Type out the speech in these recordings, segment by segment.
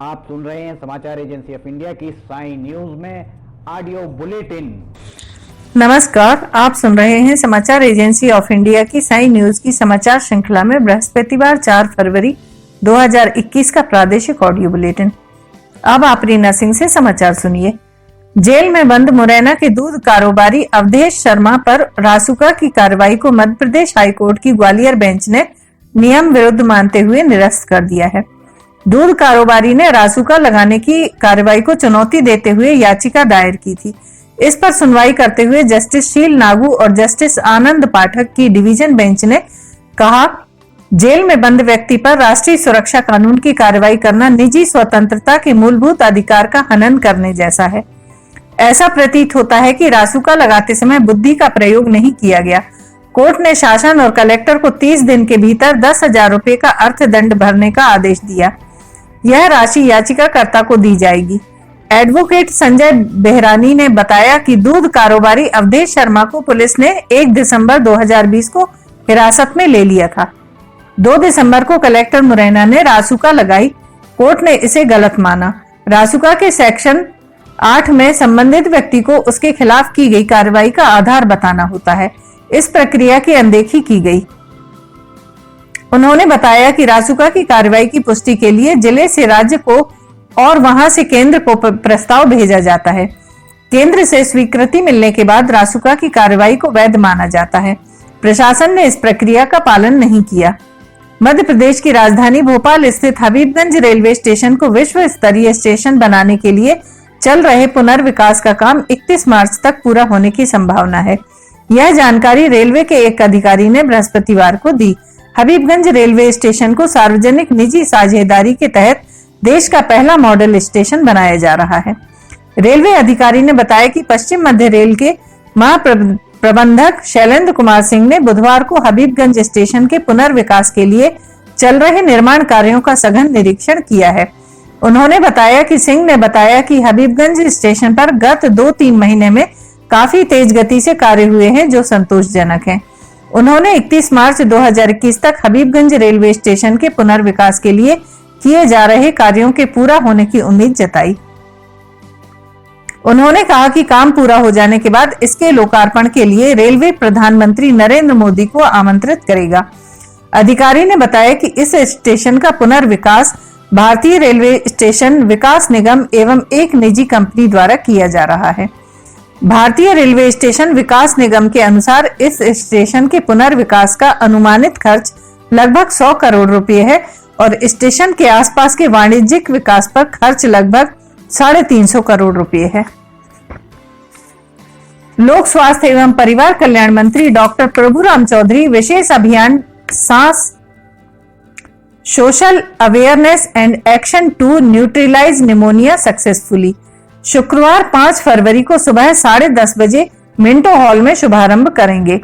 आप सुन रहे हैं समाचार एजेंसी ऑफ इंडिया की साई न्यूज में ऑडियो बुलेटिन। नमस्कार, आप सुन रहे हैं समाचार एजेंसी ऑफ इंडिया की साई न्यूज की समाचार श्रृंखला में बृहस्पतिवार 4 फरवरी 2021 का प्रादेशिक ऑडियो बुलेटिन। अब आप रीना सिंह से समाचार सुनिए। जेल में बंद मुरैना के दूध कारोबारी अवधेश शर्मा पर रासुका की कार्रवाई को मध्य प्रदेश हाईकोर्ट की ग्वालियर बेंच ने नियम विरुद्ध मानते हुए निरस्त कर दिया है। दूध कारोबारी ने रासुका लगाने की कार्रवाई को चुनौती देते हुए याचिका दायर की थी। इस पर सुनवाई करते हुए जस्टिस शील नागू और जस्टिस आनंद पाठक की डिवीजन बेंच ने कहा, जेल में बंद व्यक्ति पर राष्ट्रीय सुरक्षा कानून की कार्रवाई करना निजी स्वतंत्रता के मूलभूत अधिकार का हनन करने जैसा है। ऐसा प्रतीत होता है कि रासुका लगाते समय बुद्धि का प्रयोग नहीं किया गया। कोर्ट ने शासन और कलेक्टर को 30 दिन के भीतर 10,000 रुपए का अर्थदंड भरने का आदेश दिया। यह राशि याचिकाकर्ता को दी जाएगी। एडवोकेट संजय बेहरानी ने बताया कि दूध कारोबारी अवधेश शर्मा को पुलिस ने 1 दिसंबर 2020 को हिरासत में ले लिया था। 2 दिसंबर को कलेक्टर मुरैना ने रासुका लगाई। कोर्ट ने इसे गलत माना। रासुका के सेक्शन 8 में संबंधित व्यक्ति को उसके खिलाफ की गई कार्रवाई का आधार बताना होता है। इस प्रक्रिया की अनदेखी की गई। उन्होंने बताया कि रासुका की कार्रवाई की पुष्टि के लिए जिले से राज्य को और वहां से केंद्र को प्रस्ताव भेजा जाता है। केंद्र से स्वीकृति मिलने के बाद रासुका की कार्रवाई को वैध माना जाता है। प्रशासन ने इस प्रक्रिया का पालन नहीं किया। मध्य प्रदेश की राजधानी भोपाल स्थित हबीबगंज रेलवे स्टेशन को विश्व स्तरीय स्टेशन बनाने के लिए चल रहे पुनर्विकास का काम 31 मार्च तक पूरा होने की संभावना है। यह जानकारी रेलवे के एक अधिकारी ने बृहस्पतिवार को दी। हबीबगंज रेलवे स्टेशन को सार्वजनिक निजी साझेदारी के तहत देश का पहला मॉडल स्टेशन बनाया जा रहा है। रेलवे अधिकारी ने बताया कि पश्चिम मध्य रेल के महाप्रबंधक शैलेंद्र कुमार सिंह ने बुधवार को हबीबगंज स्टेशन के पुनर्विकास के लिए चल रहे निर्माण कार्यों का सघन निरीक्षण किया है। उन्होंने बताया कि सिंह ने बताया कि हबीबगंज स्टेशन पर गत 2-3 महीने में काफी तेज गति से कार्य हुए हैं, जो संतोषजनक हैं। उन्होंने 31 मार्च 2021 तक हबीबगंज रेलवे स्टेशन के पुनर्विकास के लिए किए जा रहे कार्यों के पूरा होने की उम्मीद जताई। उन्होंने कहा कि काम पूरा हो जाने के बाद इसके लोकार्पण के लिए रेलवे प्रधानमंत्री नरेंद्र मोदी को आमंत्रित करेगा। अधिकारी ने बताया कि इस स्टेशन का पुनर्विकास भारतीय रेलवे स्टेशन विकास निगम एवं एक निजी कंपनी द्वारा किया जा रहा है। भारतीय रेलवे स्टेशन विकास निगम के अनुसार इस स्टेशन के पुनर्विकास का अनुमानित खर्च लगभग 100 करोड़ रुपए है और स्टेशन के आसपास के वाणिज्यिक विकास पर खर्च लगभग 350 करोड़ रुपए है। लोक स्वास्थ्य एवं परिवार कल्याण मंत्री डॉक्टर प्रभुराम चौधरी विशेष अभियान Saans social awareness and action to neutralize pneumonia successfully शुक्रवार 5 फरवरी को सुबह 10:30 बजे मिंटो हॉल में शुभारंभ करेंगे।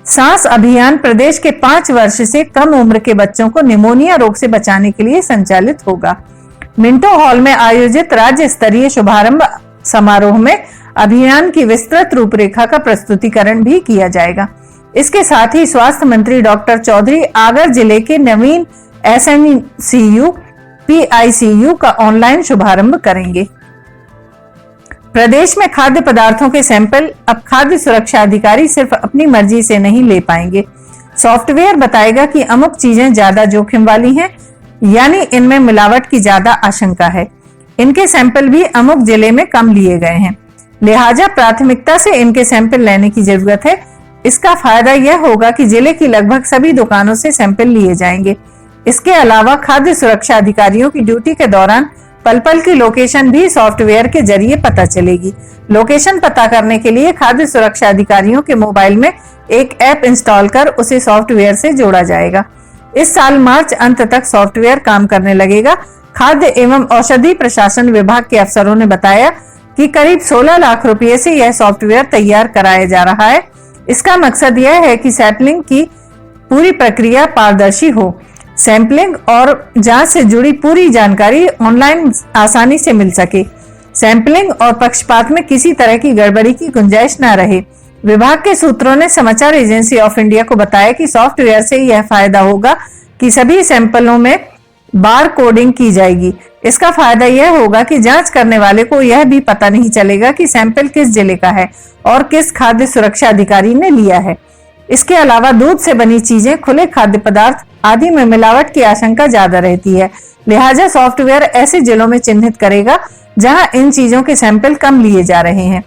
सांस अभियान प्रदेश के 5 वर्ष से कम उम्र के बच्चों को निमोनिया रोग से बचाने के लिए संचालित होगा। मिंटो हॉल में आयोजित राज्य स्तरीय शुभारंभ समारोह में अभियान की विस्तृत रूपरेखा का प्रस्तुतिकरण भी किया जाएगा। इसके साथ ही स्वास्थ्य मंत्री डॉक्टर चौधरी आगर जिले के नवीन SNCU PICU का ऑनलाइन शुभारंभ करेंगे। प्रदेश में खाद्य पदार्थों के सैंपल अब खाद्य सुरक्षा अधिकारी सिर्फ अपनी मर्जी से नहीं ले पाएंगे। सॉफ्टवेयर बताएगा कि अमुक चीजें ज्यादा जोखिम वाली हैं, यानी इनमें मिलावट की ज्यादा आशंका है। इनके सैंपल भी अमुक जिले में कम लिए गए हैं, लिहाजा प्राथमिकता से इनके सैंपल लेने की जरूरत है। इसका फायदा यह होगा कि जिले की लगभग सभी दुकानों से सैंपल लिए जाएंगे। इसके अलावा खाद्य सुरक्षा अधिकारियों की ड्यूटी के दौरान पल पल की लोकेशन भी सॉफ्टवेयर के जरिए पता चलेगी। लोकेशन पता करने के लिए खाद्य सुरक्षा अधिकारियों के मोबाइल में एक ऐप इंस्टॉल कर उसे सॉफ्टवेयर से जोड़ा जाएगा। इस साल मार्च अंत तक सॉफ्टवेयर काम करने लगेगा। खाद्य एवं औषधि प्रशासन विभाग के अफसरों ने बताया कि करीब 16 लाख रुपए से यह सॉफ्टवेयर तैयार कराया जा रहा है। इसका मकसद यह है कि सैंपलिंग की पूरी प्रक्रिया पारदर्शी हो। सैंपलिंग और जांच से जुड़ी पूरी जानकारी ऑनलाइन आसानी से मिल सके। सैंपलिंग और पक्षपात में किसी तरह की गड़बड़ी की गुंजाइश न रहे। विभाग के सूत्रों ने समाचार एजेंसी ऑफ इंडिया को बताया कि सॉफ्टवेयर से यह फायदा होगा कि सभी सैंपलों में बार कोडिंग की जाएगी। इसका फायदा यह होगा कि जांच करने वाले को यह भी पता नहीं चलेगा कि सैंपल किस जिले का है और किस खाद्य सुरक्षा अधिकारी ने लिया है। इसके अलावा दूध से बनी चीजें, खुले खाद्य पदार्थ आदि में मिलावट की आशंका ज्यादा रहती है। लिहाजा सॉफ्टवेयर ऐसे जिलों में चिन्हित करेगा जहां इन चीजों के सैंपल कम लिए जा रहे हैं।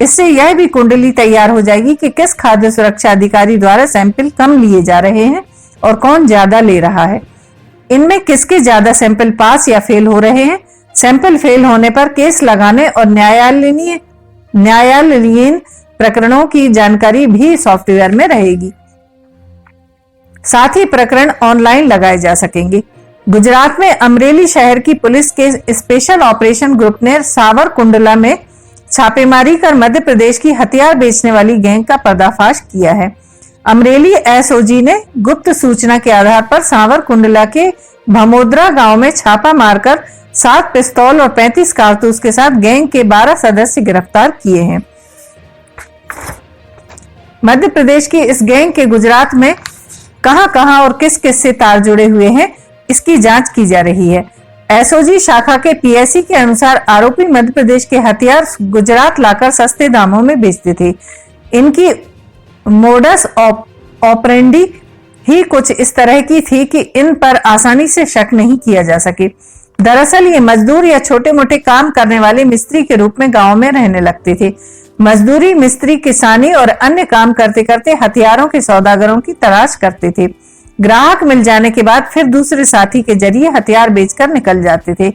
इससे यह भी कुंडली तैयार हो जाएगी कि किस खाद्य सुरक्षा अधिकारी द्वारा सैंपल कम लिए जा रहे हैं और कौन ज्यादा ले रहा है। इनमें किसके ज्यादा सैंपल पास या फेल हो रहे हैं। सैंपल फेल होने पर केस लगाने और न्यायालयीन प्रकरणों की जानकारी भी सॉफ्टवेयर में रहेगी। साथ ही प्रकरण ऑनलाइन लगाए जा सकेंगे। गुजरात में अमरेली शहर की पुलिस के स्पेशल ऑपरेशन ग्रुप ने सावरकुंडला में छापेमारी कर मध्य प्रदेश की हथियार बेचने वाली गैंग का पर्दाफाश किया है। अमरेली एसओजी ने गुप्त सूचना के आधार पर सावरकुंडला के भमोदरा गांव में छापा मारकर 7 पिस्तौल और 35 कारतूस के साथ गैंग के 12 सदस्य गिरफ्तार किए हैं। मध्य प्रदेश की इस गैंग के गुजरात में कहां-कहां और किस-किस से तार जुड़े हुए हैं, इसकी जांच की जा रही है। एसओजी शाखा के पीएससी के अनुसार आरोपी मध्य प्रदेश के हथियार गुजरात लाकर सस्ते दामों में बेचते थे। इनकी मोडस ऑपरेंडी ही कुछ इस तरह की थी कि इन पर आसानी से शक नहीं किया जा सके। दरअसल ये मजदूर या छोटे मोटे काम करने वाले मिस्त्री के रूप में गांव में रहने लगते थे। मजदूरी, मिस्त्री, किसानी और अन्य काम करते करते हथियारों के सौदागरों की तलाश करते थे। ग्राहक मिल जाने के बाद फिर दूसरे साथी के जरिए हथियार बेचकर निकल जाते थे।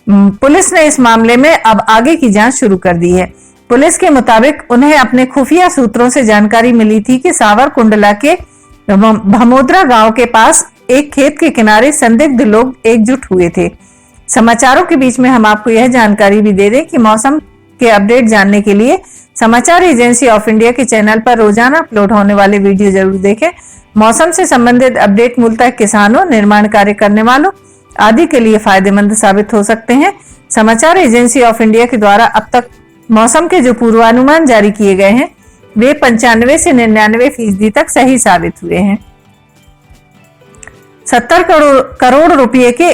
पुलिस ने इस मामले में अब आगे की जांच शुरू कर दी है। पुलिस के मुताबिक उन्हें अपने खुफिया सूत्रों से जानकारी मिली थी कि सावरकुंडला के भमोदरा गांव के पास एक खेत के किनारे संदिग्ध लोग एकजुट हुए थे। समाचारों के बीच में हम आपको यह जानकारी भी दे दें कि मौसम के अपडेट जानने के लिए समाचार एजेंसी ऑफ इंडिया के चैनल पर रोजाना अपलोड होने वाले वीडियो जरूर देखें। मौसम से संबंधित अपडेट मूलतः किसानों, निर्माण कार्य करने वालों आदि के लिए फायदेमंद साबित हो सकते हैं। समाचार एजेंसी ऑफ इंडिया के द्वारा अब तक मौसम के जो पूर्वानुमान जारी किए गए हैं वे 95 से 99% तक सही साबित हुए हैं। 70 करोड़ रुपए के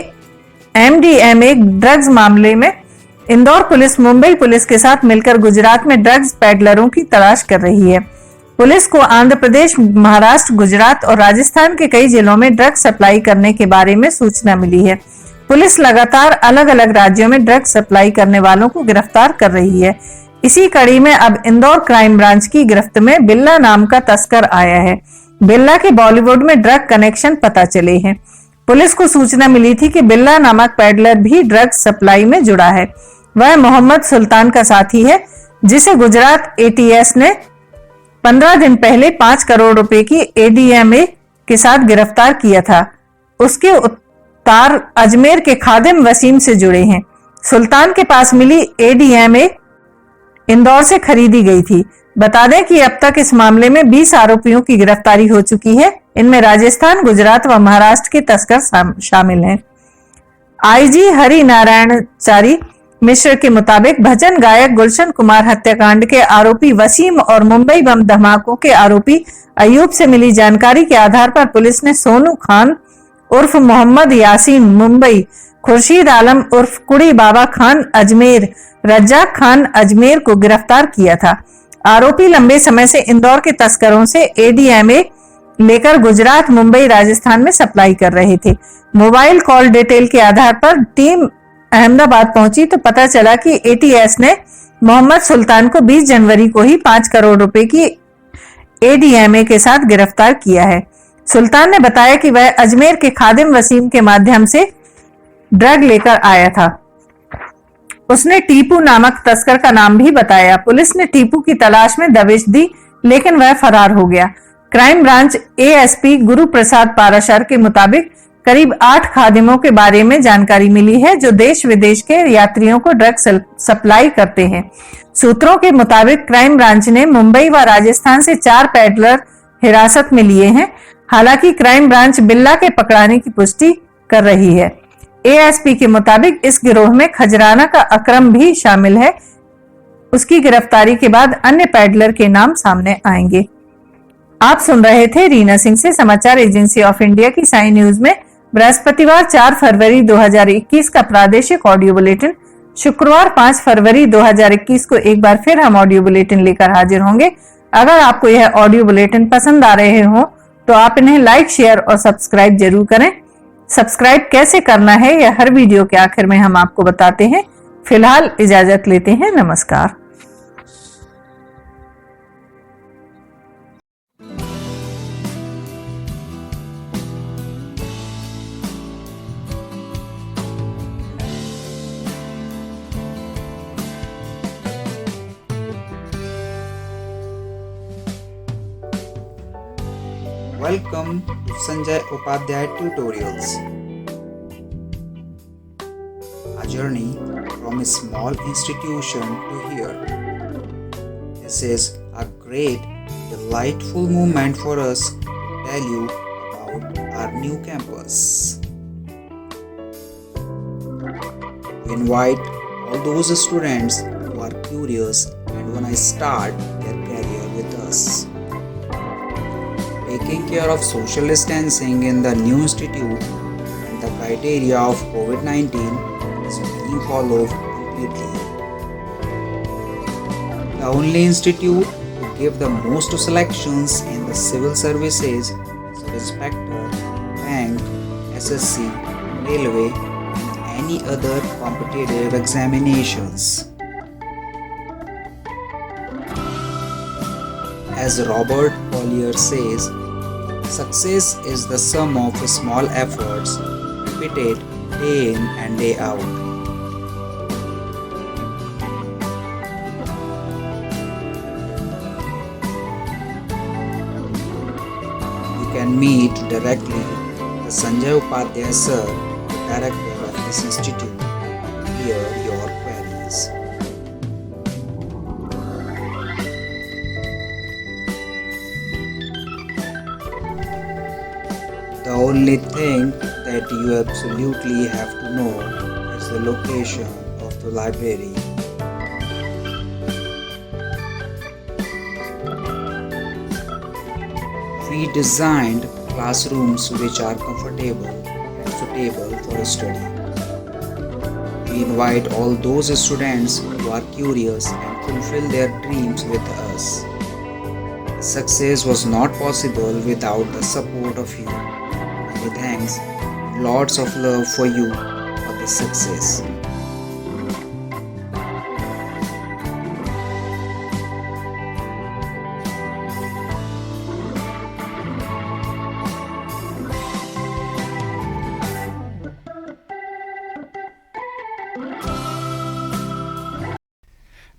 एमडीएमए ड्रग्स मामले में इंदौर पुलिस मुंबई पुलिस के साथ मिलकर गुजरात में ड्रग्स पैडलरों की तलाश कर रही है। पुलिस को आंध्र प्रदेश, महाराष्ट्र, गुजरात और राजस्थान के कई जिलों में ड्रग्स सप्लाई करने के बारे में सूचना मिली है। पुलिस लगातार अलग अलग राज्यों में ड्रग्स सप्लाई करने वालों को गिरफ्तार कर रही है। इसी कड़ी में अब इंदौर क्राइम ब्रांच की गिरफ्त में बिल्ला नाम का तस्कर आया है। बिल्ला के बॉलीवुड में ड्रग कनेक्शन पता चले हैं। पुलिस को सूचना मिली थी कि बिल्ला नामक पैडलर भी ड्रग्स सप्लाई में जुड़ा है। वह मोहम्मद सुल्तान का साथी है, जिसे गुजरात एटीएस ने 15 दिन पहले 5 करोड़ रुपए की एडीएमए के साथ गिरफ्तार किया था। उसके तार अजमेर के खादिम वसीम से जुड़े हैं। सुल्तान के पास मिली एडीएमए इंदौर से खरीदी गई थी। बता दें कि अब तक इस मामले में 20 आरोपियों की गिरफ्तारी हो चुकी है। इनमें राजस्थान, गुजरात व महाराष्ट्र के तस्कर शामिल हैं। आईजी हरि नारायणचारी मिश्र के मुताबिक भजन गायक गुलशन कुमार हत्याकांड के आरोपी वसीम और मुंबई बम धमाकों के आरोपी अयूब से मिली जानकारी के आधार पर पुलिस ने सोनू खान उर्फ मोहम्मद यासीन मुंबई, खुर्शीद आलम उर्फ कुड़ी बाबा खान अजमेर, रज्जाक खान अजमेर को गिरफ्तार किया था। आरोपी लंबे समय से इंदौर के तस्करों से एडीएमए लेकर गुजरात, मुंबई, राजस्थान में सप्लाई कर रहे थे। मोबाइल कॉल डिटेल के आधार पर टीम अहमदाबाद पहुंची तो पता चला कि एटीएस ने मोहम्मद सुल्तान को 20 जनवरी को ही 5 करोड़ रुपए की एडीएमए के साथ गिरफ्तार किया है। सुल्तान ने बताया कि वह अजमेर के खादिम वसीम के माध्यम से ड्रग लेकर आया था। उसने टीपू नामक तस्कर का नाम भी बताया। पुलिस ने टीपू की तलाश में दबिश दी, लेकिन वह फरार हो गया। Crime branch ASP Guru Prasad Parashar के मुताबिक करीब 8 खादिमों के बारे में जानकारी मिली है जो देश विदेश के यात्रियों को ड्रग सप्लाई करते हैं। सूत्रों के मुताबिक क्राइम ब्रांच ने मुंबई व राजस्थान से 4 पैडलर हिरासत में लिए हैं। हालांकि क्राइम ब्रांच बिल्ला के पकड़ाने की पुष्टि कर रही है। एएसपी के मुताबिक इस गिरोह में खजराना का अकरम भी शामिल है। उसकी गिरफ्तारी के बाद अन्य पैडलर के नाम सामने आएंगे। आप सुन रहे थे रीना सिंह से समाचार एजेंसी ऑफ इंडिया की साई न्यूज में बृहस्पतिवार 4 फरवरी 2021 का प्रादेशिक ऑडियो बुलेटिन। शुक्रवार 5 फरवरी 2021 को एक बार फिर हम ऑडियो बुलेटिन लेकर हाजिर होंगे। अगर आपको यह ऑडियो बुलेटिन पसंद आ रहे हो तो आप इन्हें लाइक, शेयर और सब्सक्राइब जरूर करें। सब्सक्राइब कैसे करना है यह हर वीडियो के आखिर में हम आपको बताते हैं। फिलहाल इजाजत लेते हैं। नमस्कार। Welcome to Sanjay Upadhyay Tutorials. A journey from a small institution to here. This is a great, delightful moment for us to tell you about our new campus. We invite all those students who are curious and want to start their career with us. Taking care of social distancing in the new institute and the criteria of COVID-19 is being followed completely. The only institute to give the most selections in the civil services is inspector, bank, SSC, railway and any other competitive examinations. As Robert Collier says, success is the sum of small efforts repeated day in and day out. You can meet directly the Sanjay Upadhyay sir, the director of this institute, to clear your queries. The only thing that you absolutely have to know is the location of the library. We designed classrooms which are comfortable and suitable for study. We invite all those students who are curious and fulfill their dreams with us. Success was not possible without the support of you. Many thanks, lots of love for you for this success.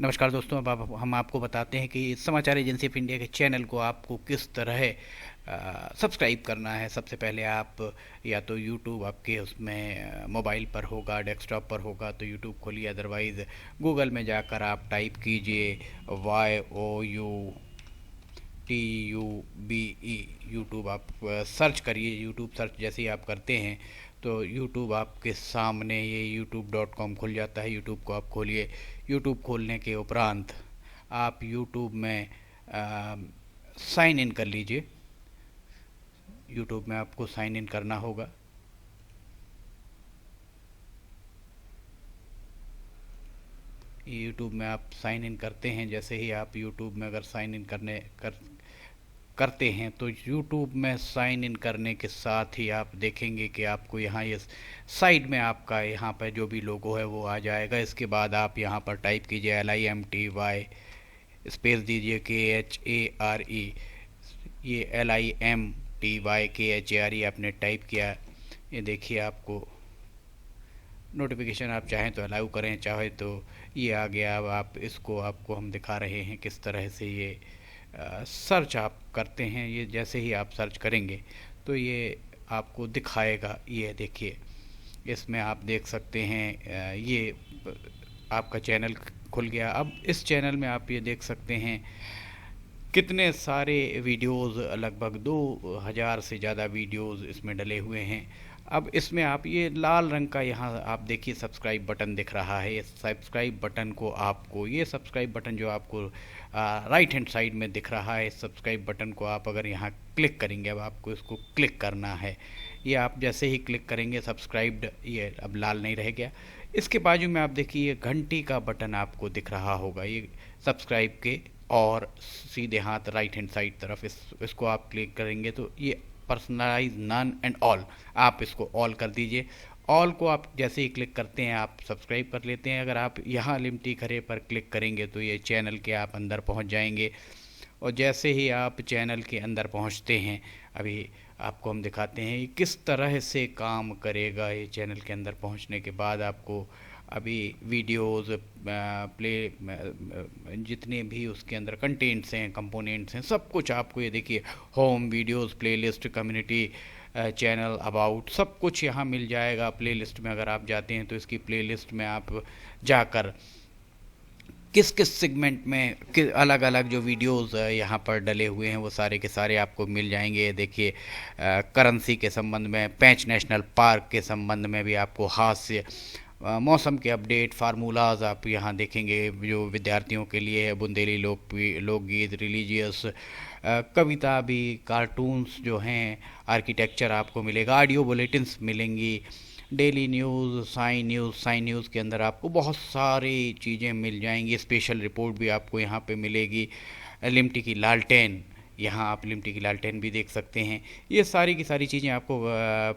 नमस्कार दोस्तों, अब हम आपको बताते हैं कि समाचार agency of India के चैनल को आपको किस तरह सब्सक्राइब करना है। सबसे पहले आप या तो यूट्यूब आपके उसमें मोबाइल पर होगा, डेस्कटॉप पर होगा तो यूट्यूब खोलिए, अदरवाइज़ गूगल में जाकर आप टाइप कीजिए YOUTUBE यूट्यूब, आप सर्च करिए। यूट्यूब सर्च जैसे ही आप करते हैं तो यूट्यूब आपके सामने ये youtube.com खुल जाता है। यूट्यूब को आप खोलिए। यूट्यूब खोलने के उपरांत आप यूट्यूब में साइन इन कर लीजिए। यूट्यूब में आपको साइन इन करना होगा। यूट्यूब में आप साइन इन करते हैं, जैसे ही आप यूट्यूब में अगर साइन इन करते हैं तो YouTube में साइन इन करने के साथ ही आप देखेंगे कि आपको यहाँ ये साइड में आपका यहाँ पर जो भी लोगो है वो आ जाएगा। इसके बाद आप यहाँ पर टाइप कीजिए LIMTY, स्पेस दीजिए KHARE, ये LIMTY KHARE आपने टाइप किया। ये देखिए आपको नोटिफिकेशन, आप चाहें तो अलाउ करें, चाहे तो ये आ गया। अब आप इसको आपको हम दिखा रहे हैं किस तरह से ये सर्च आप करते हैं। ये जैसे ही आप सर्च करेंगे तो ये आपको दिखाएगा। ये देखिए, इसमें आप देख सकते हैं ये आपका चैनल खुल गया। अब इस चैनल में आप ये देख सकते हैं कितने सारे वीडियोज़, लगभग 2000 से ज़्यादा वीडियोज़ इसमें डले हुए हैं। अब इसमें आप ये लाल रंग का यहाँ आप देखिए सब्सक्राइब बटन दिख रहा है। इस सब्सक्राइब बटन को आपको, ये सब्सक्राइब बटन जो आपको राइट हैंड साइड में दिख रहा है, इस सब्सक्राइब बटन को आप अगर यहाँ क्लिक करेंगे, अब आपको इसको क्लिक करना है। ये आप जैसे ही क्लिक करेंगे सब्सक्राइब्ड, ये अब लाल नहीं रह गया। इसके बाजू में आप देखिए ये घंटी का बटन आपको दिख रहा होगा, ये सब्सक्राइब के और सीधे हाथ राइट हैंड साइड तरफ इसको आप क्लिक करेंगे तो ये पर्सनलाइज, नन एंड ऑल, आप इसको ऑल कर दीजिए। ऑल को आप जैसे ही क्लिक करते हैं आप सब्सक्राइब कर लेते हैं। अगर आप यहाँ लिमटी खरे पर क्लिक करेंगे तो ये चैनल के आप अंदर पहुँच जाएंगे। और जैसे ही आप चैनल के अंदर पहुँचते हैं, अभी आपको हम दिखाते हैं किस तरह से काम करेगा ये चैनल के अंदर पहुँचने के बाद। आपको अभी वीडियोस प्ले जितने भी उसके अंदर कंटेंट्स हैं, कंपोनेंट्स हैं, सब कुछ आपको ये देखिए home, videos, playlist, community, channel, about, सब कुछ यहाँ मिल जाएगा। प्लेलिस्ट में अगर आप जाते हैं तो इसकी प्लेलिस्ट में आप जाकर किस किस सेगमेंट में अलग अलग जो वीडियोस यहाँ पर डले हुए हैं वो सारे के सारे आपको मिल जाएंगे। देखिए करेंसी के संबंध में, पेंच नेशनल पार्क के संबंध में भी आपको हास्य, मौसम के अपडेट, फार्मूलाज आप यहाँ देखेंगे जो विद्यार्थियों के लिए है, बुंदेली लोकगीत, रिलीजियस, कविता भी, कार्टून्स जो हैं, आर्किटेक्चर आपको मिलेगा, ऑडियो बुलेटिन्स मिलेंगी, डेली न्यूज़, साइन न्यूज़ के अंदर आपको बहुत सारी चीज़ें मिल जाएंगी। स्पेशल रिपोर्ट भी आपको यहाँ पे मिलेगी। लिमटी की लालटेन, यहाँ आप लिमटी की लालटेन भी देख सकते हैं। ये सारी की सारी चीज़ें आपको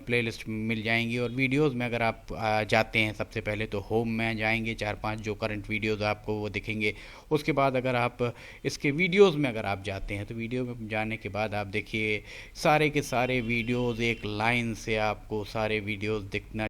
प्लेलिस्ट में मिल जाएंगी। और वीडियोस में अगर आप जाते हैं सबसे पहले तो होम में जाएंगे, 4-5 जो करंट वीडियोस आपको वो दिखेंगे। उसके बाद अगर आप इसके वीडियोस में अगर आप जाते हैं तो वीडियो में जाने के बाद आप देखिए सारे के सारे वीडियोस एक लाइन से आपको सारे वीडियोस दिखना